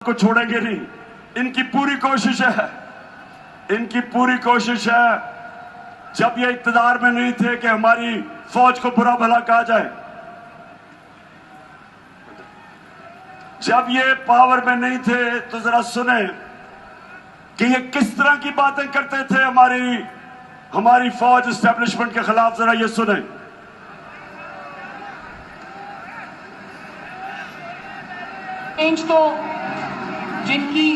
को छोड़ेंगे नहीं। इनकी पूरी कोशिश है, इनकी पूरी कोशिश है जब ये इक्तदार में नहीं थे कि हमारी फौज को बुरा भला कहा जाए। जब ये पावर में नहीं थे तो जरा सुने कि ये किस तरह की बातें करते थे हमारी फौज एस्टेब्लिशमेंट के खिलाफ। जरा ये सुने। चेंज तो जिनकी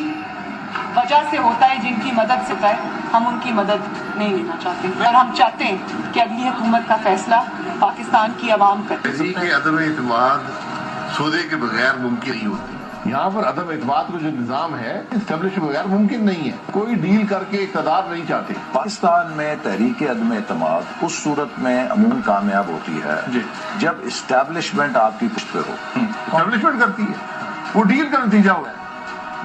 वजह से होता है, जिनकी मदद से होता है, हम उनकी मदद नहीं लेना चाहते और हम चाहते हैं कि अगली हुकूमत का फैसला पाकिस्तान की आवाम करे। किसी के अदम एतमाद सौदे के बगैर मुमकिन नहीं होती। यहाँ पर अदम एतमाद का जो निज़ाम है इस्टेब्लिश के बगैर मुमकिन नहीं है। कोई डील करके इक़्तिदार नहीं चाहते। पाकिस्तान में तहरीक अदम एतमाद उस सूरत में अमूमन कामयाब होती है जब इस्टेब्लिशमेंट आपकी पुष्ट पे हो। इस्टेब्लिशमेंट करती है, वो डील का नतीजा हुआ है।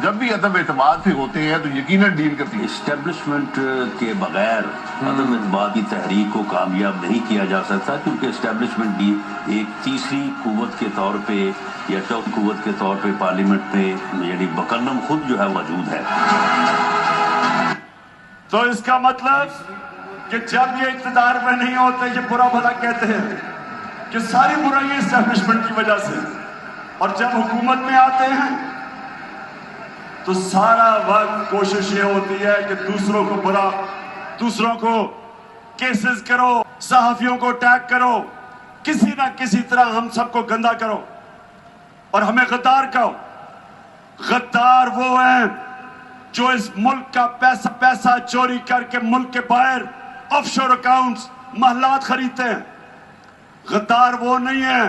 जब भी अदम एतमाद से होते हैं तो यकीनन डील करती है। इस्टेब्लिशमेंट के बगैर अदम एतमाद की तहरीक को कामयाब नहीं किया जा सकता, क्योंकि इस्टेब्लिशमेंट भी एक तीसरी कुव्वत के तौर पे या चौथी कुव्वत के तौर पे पार्लियामेंट में यानी बकलम खुद जो है मौजूद है। तो इसका मतलब कि जब ये इक़्तिदार में नहीं होते, ये बुरा भला कहते हैं कि सारी बुराई इस्टेब्लिशमेंट की वजह से, और जब हुकूमत में आते हैं तो सारा वक्त कोशिश ये होती है कि दूसरों को केसेस करो, सहाफियों को अटैक करो, किसी ना किसी तरह हम सबको गंदा करो और हमें गद्दार कहो। गद्दार वो हैं जो इस मुल्क का पैसा चोरी करके मुल्क के बाहर ऑफशोर अकाउंट्स महलात खरीदते हैं। गद्दार वो नहीं है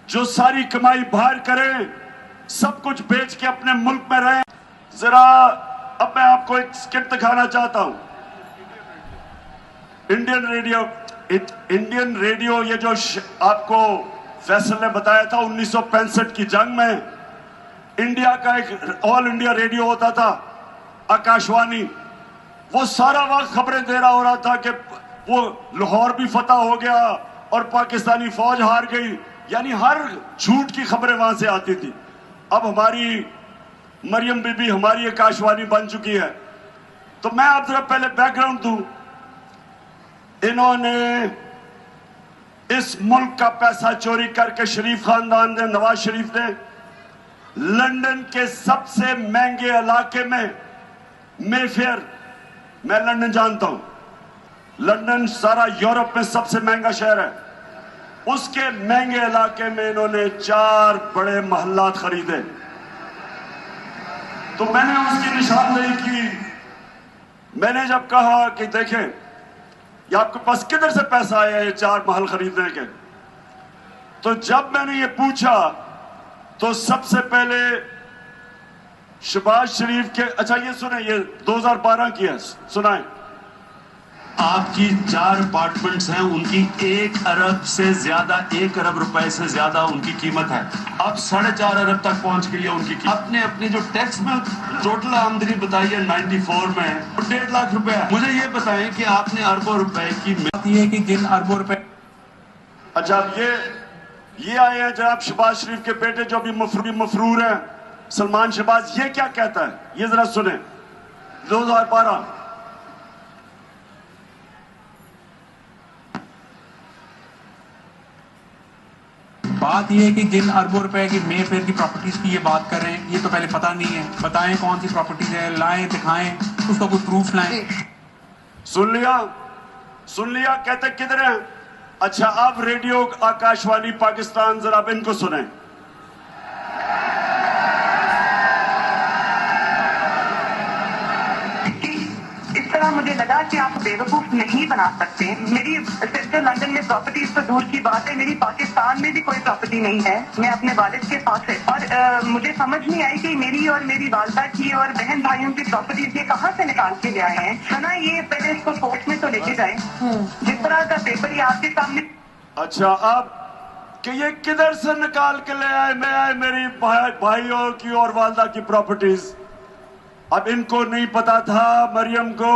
जो सारी कमाई बाहर करे, सब कुछ बेच के अपने मुल्क में रहे। जरा अब मैं आपको एक स्किट दिखाना चाहता हूं। इंडियन रेडियो ये जो आपको फैसल ने बताया था 1965 की जंग में, इंडिया का एक ऑल इंडिया रेडियो होता था, आकाशवाणी। वो सारा वक्त खबरें दे रहा हो रहा था कि वो लाहौर भी फतह हो गया और पाकिस्तानी फौज हार गई, यानी हर झूठ की खबरें वहां से आती थी। अब हमारी मरियम बीबी हमारी आकाशवाणी बन चुकी है। तो मैं आप जरा पहले बैकग्राउंड दूं। इन्होंने इस मुल्क का पैसा चोरी करके शरीफ खानदान ने, नवाज शरीफ ने, लंदन के सबसे महंगे इलाके में मेफेयर, मैं लंदन जानता हूं, लंदन सारा यूरोप में सबसे महंगा शहर है, उसके महंगे इलाके में इन्होंने 4 बड़े महल्लात खरीदे। तो मैंने उसकी निशानदेही की। मैंने जब कहा कि देखें ये आपके पास किधर से पैसा आया है 4 महल खरीदने के, तो जब मैंने ये पूछा तो सबसे पहले शहबाज शरीफ के, अच्छा ये सुने, ये 2012 की है, सुनाए। आपकी 4 अपार्टमेंट्स हैं, उनकी 1 अरब से ज्यादा, 1 अरब रुपए से ज्यादा उनकी कीमत है। अब 4.5 अरब तक पहुंच गई है उनकी कीमत। अपने अपनी जो टैक्स में टोटल आमदनी बताई है 94 में 1.5 लाख रुपए है। मुझे ये बताएं कि आपने अरबों रुपए की है कि जिन अरबों रुपए। अच्छा अब ये आए हैं जनाब शहबाज शरीफ के बेटे जो भी मफरूर हैं, सलमान शहबाज। ये क्या कहता है, ये जरा सुने। 2012 बात यह है कि जिन अरबों रुपए की मेफेयर की प्रॉपर्टीज की ये बात कर रहे हैं, ये तो पहले पता नहीं है। बताएं कौन सी प्रॉपर्टीज है, लाएं, दिखाएं, उसका कोई प्रूफ लाएं। सुन लिया कहते किधर है। अच्छा अब रेडियो आकाशवाणी पाकिस्तान, जरा अब इनको सुने। मुझे लगा कि आप बेवकूफ नहीं बना सकते। मेरी सिस्टर लंदन में प्रॉपर्टीज तो दूर की बात है, मेरी पाकिस्तान में भी कोई प्रॉपर्टी नहीं है। मैं अपने वालिद के पास है और मुझे समझ नहीं आई कि मेरी और मेरी वालदा की और बहन भाइयों की प्रॉपर्टीज ये कहाँ से निकाल के ले आए हैं। है ना, ये पहले इसको कोर्ट में तो लेके जाए। जिस तरह का पेपर ये आपके सामने। अच्छा अब कि ये किधर से निकाल के ले आए मेरी भाइयों की और वालदा की प्रॉपर्टीज। अब इनको नहीं पता था मरियम को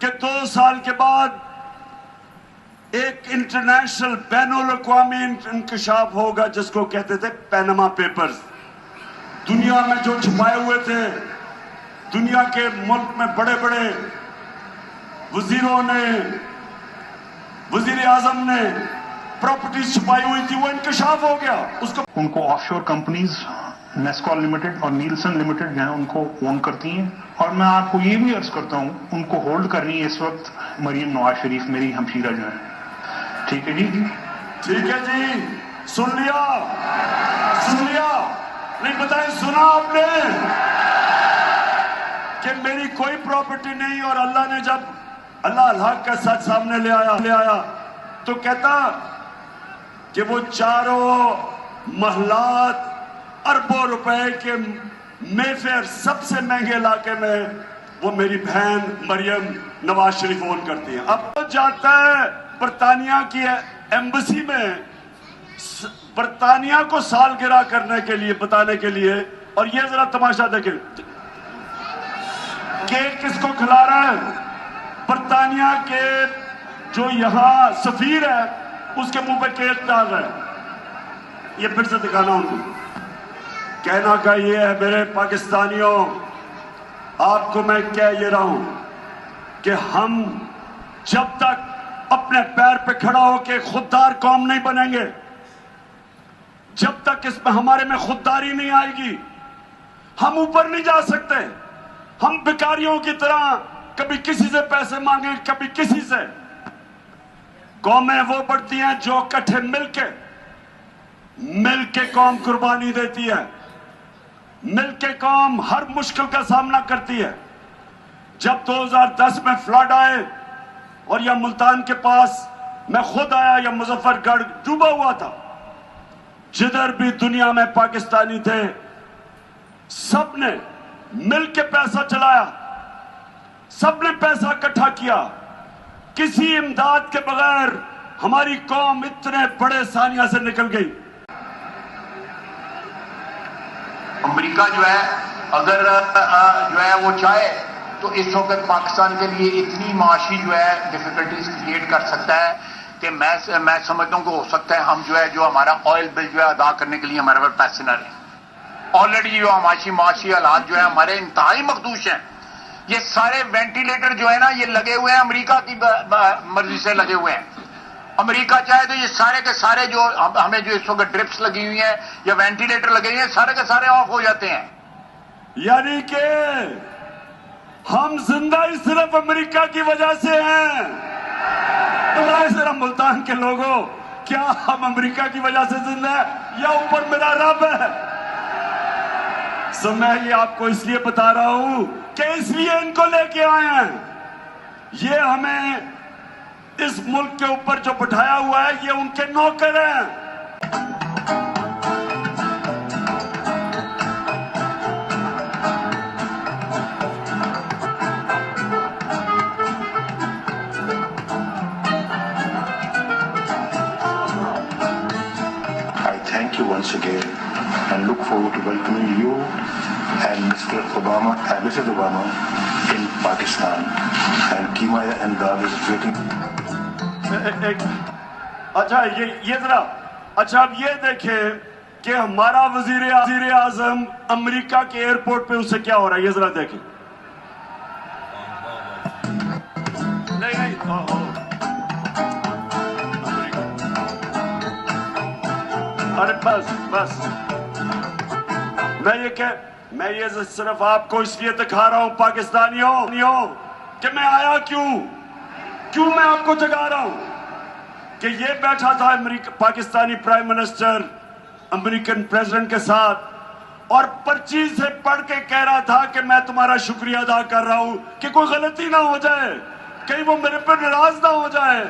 कि 2 साल के बाद एक इंटरनेशनल बैनुल अक़वामी इंकशाफ होगा जिसको कहते थे पैनामा पेपर्स। दुनिया में जो छुपाए हुए थे, दुनिया के मुल्क में बड़े बड़े वजीरों ने, वजीर आजम ने प्रॉपर्टीज छुपाई हुई थी, वो इंकशाफ हो गया। उसको उनको ऑफशोर कंपनीज नेस्कॉल लिमिटेड और नीलसन लिमिटेड जो है उनको ओन करती हैं। और मैं आपको ये भी अर्ज करता हूँ, उनको होल्ड कर रही है इस वक्त मरियम नवाज शरीफ, मेरी हमशीरा जो है। ठीक है जी, ठीक है जी, सुन लिया, सुन लिया। नहीं बताए, सुना आपने कि मेरी कोई प्रॉपर्टी नहीं, और अल्लाह ने जब अल्लाह का सच सामने ले आया तो कहता कि वो चारों महलात अरबों रुपए के मेफेयर सबसे महंगे इलाके में वो मेरी बहन मरियम नवाज शरीफ ओन करती है। अब तो जाता है बरतानिया की एम्बेसी में, बरतानिया को सालगिरह करने के लिए, बताने के लिए। और ये जरा तमाशा देखें, केक किसको खिला रहा है? बरतानिया के जो यहां सफीर है उसके मुंह पे केक डाल रहा है। ये फिर से दिखाना उनको, कहना का ये है, मेरे पाकिस्तानियों, आपको मैं कह ये रहा हूं कि हम जब तक अपने पैर पे खड़ा होकर खुददार कौम नहीं बनेंगे, जब तक इसमें हमारे में खुददारी नहीं आएगी, हम ऊपर नहीं जा सकते। हम भिखारियों की तरह कभी किसी से पैसे मांगे, कभी किसी से। कौमें वो बढ़ती हैं जो इकट्ठे मिलके कौम कुर्बानी देती है, मिलके कौम हर मुश्किल का सामना करती है। जब 2010 में फ्लड आए और या मुल्तान के पास मैं खुद आया, या मुजफ्फरगढ़ डूबा हुआ था, जिधर भी दुनिया में पाकिस्तानी थे सबने मिलके पैसा चलाया, सबने पैसा इकट्ठा किया। किसी इमदाद के बगैर हमारी कौम इतने बड़े सानिया से निकल गई। अमेरिका जो है अगर जो है वो चाहे तो इस वक्त पाकिस्तान के लिए इतनी माशी जो है डिफिकल्टीज क्रिएट कर सकता है कि मैं समझता हूं कि हो सकता है हम जो हमारा ऑयल बिल जो है अदा करने के लिए हमारे पास पैसे ना रहे। ऑलरेडी जो माशी हालात जो है हमारे इंतहाई मखदूश हैं। ये सारे वेंटिलेटर जो है ना, ये लगे हुए हैं अमेरिका की मर्जी से लगे हुए हैं। अमेरिका चाहे तो ये सारे के सारे जो हमें जो इस वक्त ड्रिप्स लगी हुई हैं या वेंटिलेटर लगे हुए हैं, सारे के सारे ऑफ हो जाते हैं। यानी कि हम जिंदा ही सिर्फ अमेरिका की वजह से हैं। तो जरा मुल्तान के लोगों, क्या हम अमेरिका की वजह से जिंदा है या ऊपर मेरा रब है? सो मैं ये आपको इसलिए बता रहा हूं कि इसलिए इनको लेके आए हैं। ये हमें इस मुल्क के ऊपर जो बिठाया हुआ है, ये उनके नौकर हैं। I thank you once again and look forward to welcoming you and Mr. Obama and Mrs. Obama in Pakistan. And Kimaya and Dad is waiting. अच्छा ये जरा, अच्छा अब ये देखें कि हमारा वजीर आजम अमेरिका के एयरपोर्ट पे उससे क्या हो रहा है, ये जरा देखें। नहीं अरे बस मैं ये सिर्फ आपको इसलिए दिखा रहा हूं पाकिस्तानियों कि मैं आया क्यों मैं आपको जगा रहा हूं कि ये बैठा था Pakistani prime minister American president के साथ और पर्ची से पढ़ के कह रहा था कि मैं तुम्हारा शुक्रिया अदा कर रहा हूं कि कोई गलती ना हो जाए, कहीं वो मेरे पर नाराज ना हो जाए।